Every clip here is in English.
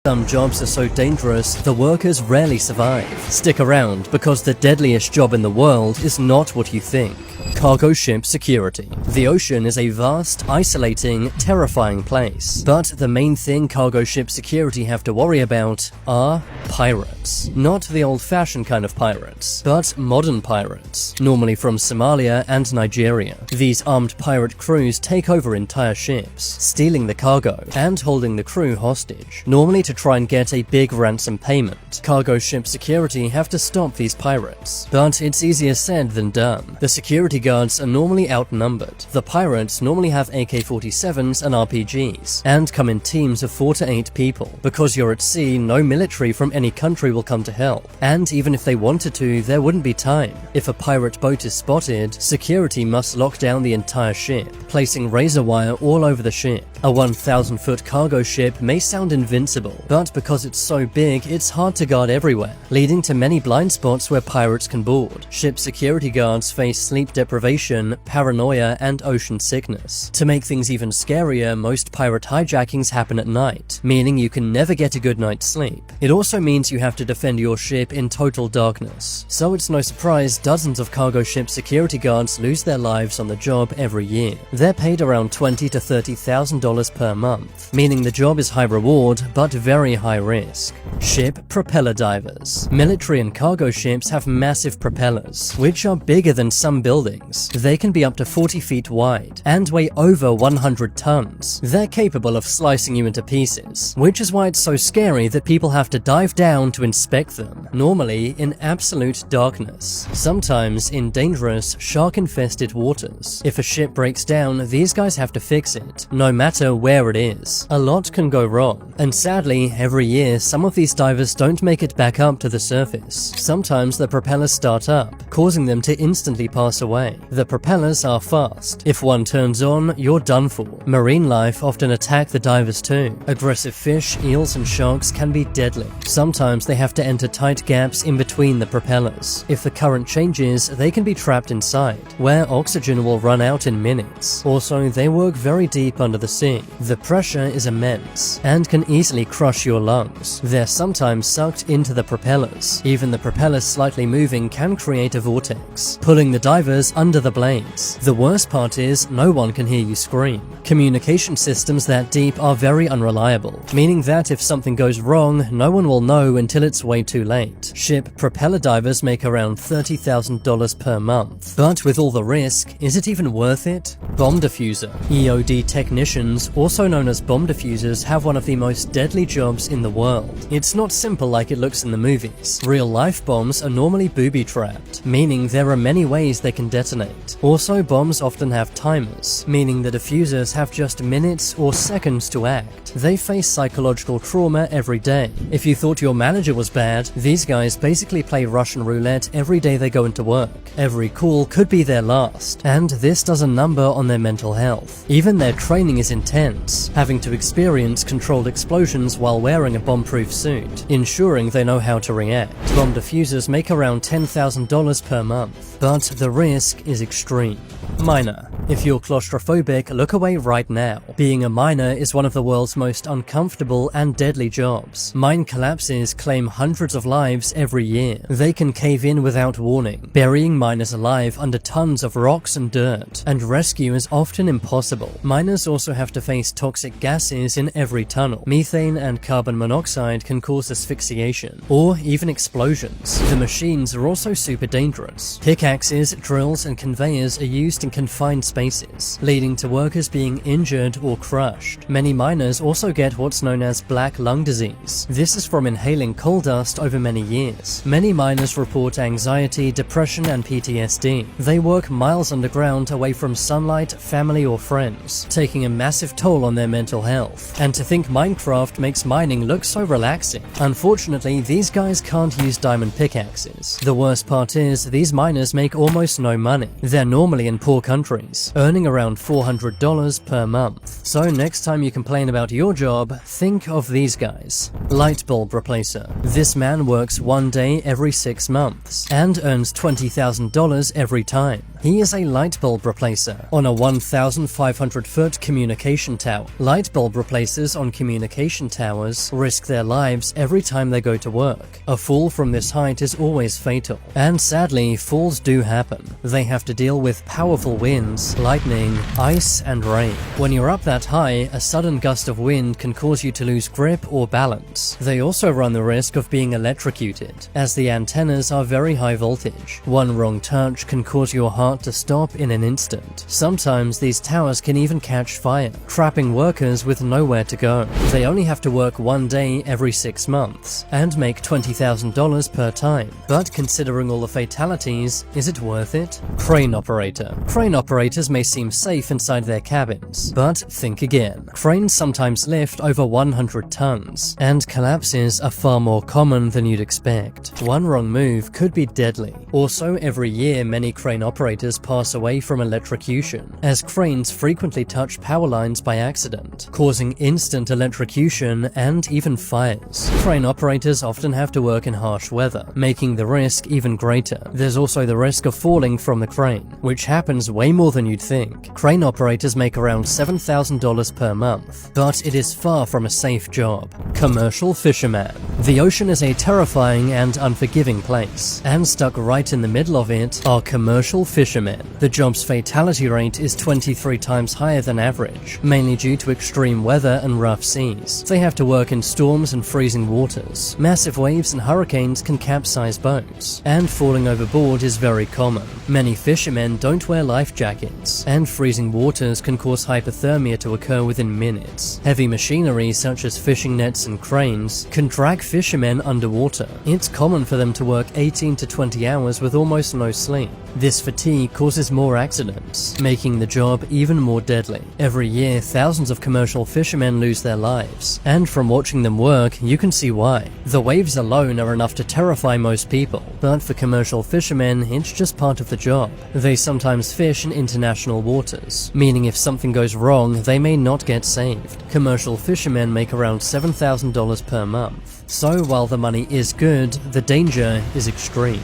Some jobs are so dangerous, the workers rarely survive. Stick around, because the deadliest job in the world is not what you think. Cargo ship security. The ocean is a vast, isolating, terrifying place. But the main thing cargo ship security have to worry about are pirates. Not the old-fashioned kind of pirates, but modern pirates, normally from Somalia and Nigeria. These armed pirate crews take over entire ships, stealing the cargo and holding the crew hostage, normally to try and get a big ransom payment. Cargo ship security have to stop these pirates, but it's easier said than done. The security guards are normally outnumbered. The pirates normally have AK-47s and RPGs, and come in teams of 4 to 8 people. Because you're at sea, no military from any country will come to help, and even if they wanted to, there wouldn't be time. If a pirate boat is spotted, security must lock down the entire ship, placing razor wire all over the ship. A 1,000-foot cargo ship may sound invincible, but because it's so big, it's hard to guard everywhere, leading to many blind spots where pirates can board. Ship security guards face sleep deprivation, paranoia, and ocean sickness. To make things even scarier, most pirate hijackings happen at night, meaning you can never get a good night's sleep. It also means you have to defend your ship in total darkness, so it's no surprise dozens of cargo ship security guards lose their lives on the job every year. They're paid around $20,000 to $30,000 per month, meaning the job is high reward but very high risk. Ship propeller divers. Military and cargo ships have massive propellers, which are bigger than some buildings. They can be up to 40 feet wide and weigh over 100 tons. They're capable of slicing you into pieces, which is why it's so scary that people have to dive down to inspect them, normally in absolute darkness, sometimes in dangerous, shark-infested waters. If a ship breaks down, these guys have to fix it, no matter where it is. A lot can go wrong, and sadly, every year some of these divers don't make it back up to the surface. Sometimes the propellers start up, causing them to instantly pass away. The propellers are fast. If one turns on, you're done for. Marine life often attack the divers too. Aggressive fish, eels, and sharks can be deadly. Sometimes they have to enter tight gaps in between the propellers. If the current changes, they can be trapped inside, where oxygen will run out in minutes. Also, they work very deep under the sea. The pressure is immense, and can easily crush your lungs. They're sometimes sucked into the propellers. Even the propellers slightly moving can create a vortex, pulling the divers under the blades. The worst part is, no one can hear you scream. Communication systems that deep are very unreliable, meaning that if something goes wrong, no one will know until it's way too late. Ship propeller divers make around $30,000 per month. But with all the risk, is it even worth it? Bomb diffuser. EOD technicians, also known as bomb diffusers, have one of the most deadly jobs in the world. It's not simple like it looks in the movies. Real-life bombs are normally booby-trapped, meaning there are many ways they can detonate. Also, bombs often have timers, meaning the diffusers have just minutes or seconds to act. They face psychological trauma every day. If you thought your manager was bad, these guys basically play Russian roulette every day they go into work. Every call could be their last, and this does a number on their mental health. Even their training is intense, having to experience controlled explosions while wearing a bomb-proof suit, ensuring they know how to react. Bomb diffusers make around $10,000 per month, but the risk is extreme. Miner. If you're claustrophobic, look away right now. Being a miner is one of the world's most uncomfortable and deadly jobs. Mine collapses claim hundreds of lives every year. They can cave in without warning, burying miners alive under tons of rocks and dirt, and rescue is often impossible. Miners also have to face toxic gases in every tunnel. Methane and carbon monoxide can cause asphyxiation, or even explosions. The machines are also super dangerous. Pickaxes, drills, and conveyors are used in confined spaces, leading to workers being injured or crushed. Many miners also get what's known as black lung disease. This is from inhaling coal dust over many years. Many miners report anxiety, depression, and PTSD. They work miles underground away from sunlight, family, or friends, taking a massive toll on their mental health. And to think Minecraft makes mining look so relaxing. Unfortunately, these guys can't use diamond pickaxes. The worst part is, these miners make almost no money. They're normally in poor countries, earning around $400 per month. So next time you complain about your job, think of these guys. Light bulb replacer. This man works one day every 6 months, and earns $20,000 every time. He is a light bulb replacer on a 1,500-foot communication tower. Light bulb replacers on communication towers risk their lives every time they go to work. A fall from this height is always fatal, and sadly, falls do happen. They have to deal with powerful winds, lightning, ice, and rain. When you're up that high, a sudden gust of wind can cause you to lose grip or balance. They also run the risk of being electrocuted, as the antennas are very high voltage. One wrong touch can cause your heart to stop in an instant. Sometimes these towers can even catch fire, trapping workers with nowhere to go. They only have to work one day every 6 months, and make $20,000 per time. But considering all the fatalities, is it worth it? Crane operator. Crane operators may seem safe inside their cabins, but think again. Cranes sometimes lift over 100 tons, and collapses are far more common than you'd expect. One wrong move could be deadly. Also, every year many crane operators pass away from electrocution, as cranes frequently touch power lines by accident, causing instant electrocution and even fires. Crane operators often have to work in harsh weather, making the risk even greater. There's also the risk of falling from the crane, which happens way more than you'd think. Crane operators make around $7,000 per month, but it is far from a safe job. Commercial fisherman. The ocean is a terrifying and unforgiving place, and stuck right in the middle of it are commercial fishermen. The job's fatality rate is 23 times higher than average, mainly due to extreme weather and rough seas. They have to work in storms and freezing waters. Massive waves and hurricanes can capsize boats, and falling overboard is very common. Many fishermen don't wear life jackets, and freezing waters can cause hypothermia to occur within minutes. Heavy machinery such as fishing nets and cranes can drag fishermen underwater. It's common for them to work 18 to 20 hours with almost no sleep. This fatigue causes more accidents, making the job even more deadly. Every year, thousands of commercial fishermen lose their lives, and from watching them work, you can see why. The waves alone are enough to terrify most people, but for commercial fishermen, it's just part of the job. They sometimes fish in international waters, meaning if something goes wrong, they may not get saved. Commercial fishermen make around $7,000 per month, so while the money is good, the danger is extreme.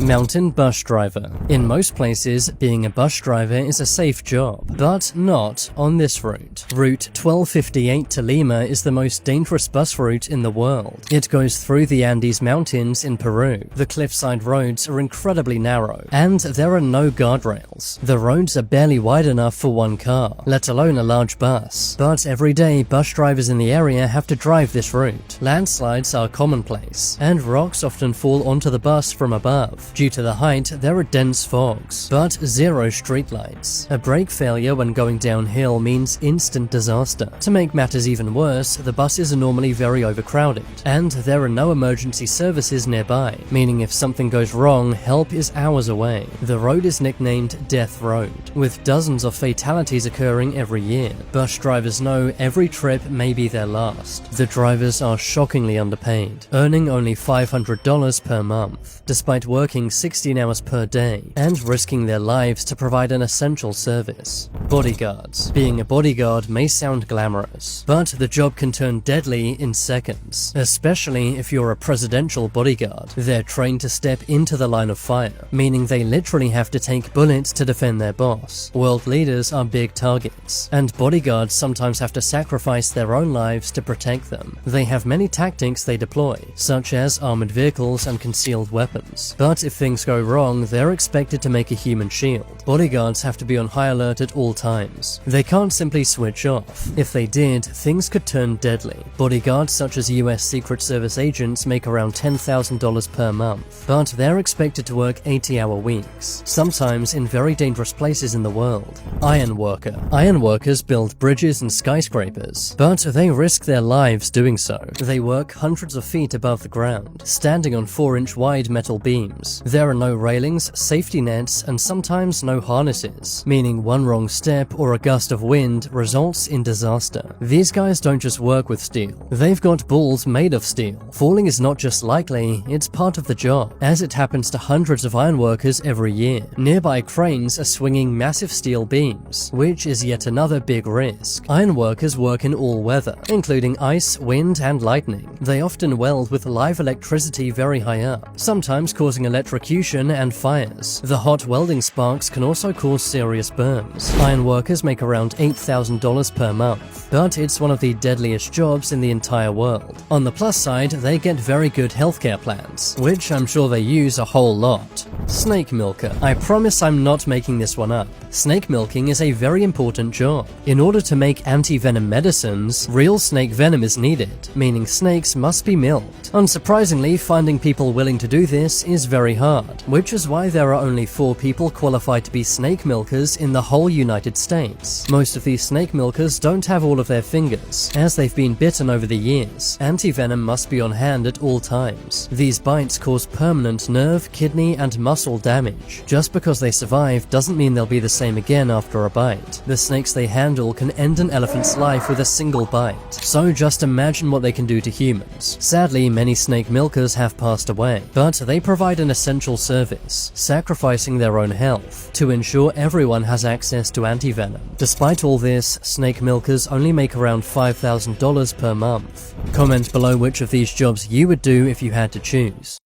Mountain bus driver. In most places, being a bus driver is a safe job, but not on this route. Route 1258 to Lima is the most dangerous bus route in the world. It goes through the Andes Mountains in Peru. The cliffside roads are incredibly narrow, and there are no guardrails. The roads are barely wide enough for one car, let alone a large bus. But every day, bus drivers in the area have to drive this route. Landslides are commonplace, and rocks often fall onto the bus from above. Due to the height, there are dense fogs, but zero streetlights. A brake failure when going downhill means instant disaster. To make matters even worse, the buses are normally very overcrowded, and there are no emergency services nearby, meaning if something goes wrong, help is hours away. The road is nicknamed Death Road, with dozens of fatalities occurring every year. Bus drivers know every trip may be their last. The drivers are shockingly underpaid, earning only $500 per month, despite working 16 hours per day and risking their lives to provide an essential service. Bodyguards. Being a bodyguard may sound glamorous, but the job can turn deadly in seconds, especially if you're a presidential bodyguard. They're trained to step into the line of fire, meaning they literally have to take bullets to defend their boss. World leaders are big targets, and bodyguards sometimes have to sacrifice their own lives to protect them. They have many tactics they deploy, such as armored vehicles and concealed weapons, but if things go wrong, they're expected to make a human shield. Bodyguards have to be on high alert at all times. They can't simply switch off. If they did, things could turn deadly. Bodyguards such as US Secret Service agents make around $10,000 per month, but they're expected to work 80-hour weeks, sometimes in very dangerous places in the world. Iron worker. Iron workers build bridges and skyscrapers, but they risk their lives doing so. They work hundreds of feet above the ground, standing on 4-inch wide metal beams. There are no railings, safety nets, and sometimes no harnesses, meaning one wrong step or a gust of wind results in disaster. These guys don't just work with steel. They've got balls made of steel. Falling is not just likely, it's part of the job, as it happens to hundreds of ironworkers every year. Nearby cranes are swinging massive steel beams, which is yet another big risk. Ironworkers work in all weather, including ice, wind, and lightning. They often weld with live electricity very high up, sometimes causing electrocution and fires. The hot welding sparks can also cause serious burns. Iron workers make around $8,000 per month, but it's one of the deadliest jobs in the entire world. On the plus side, they get very good healthcare plans, which I'm sure they use a whole lot. Snake milker. I promise I'm not making this one up. Snake milking is a very important job. In order to make anti-venom medicines, real snake venom is needed, meaning snakes must be milked. Unsurprisingly, finding people willing to do this is very hard, which is why there are only 4 people qualified to be snake milkers in the whole United States. Most of these snake milkers don't have all of their fingers, as they've been bitten over the years. Anti-venom must be on hand at all times. These bites cause permanent nerve, kidney, and muscle damage. Just because they survive doesn't mean they'll be the same again after a bite. The snakes they handle can end an elephant's life with a single bite, so just imagine what they can do to humans. Sadly, many snake milkers have passed away, but they provide an essential service, sacrificing their own health to ensure everyone has access to anti-venom. Despite all this, snake milkers only make around $5,000 per month. Comment below which of these jobs you would do if you had to choose.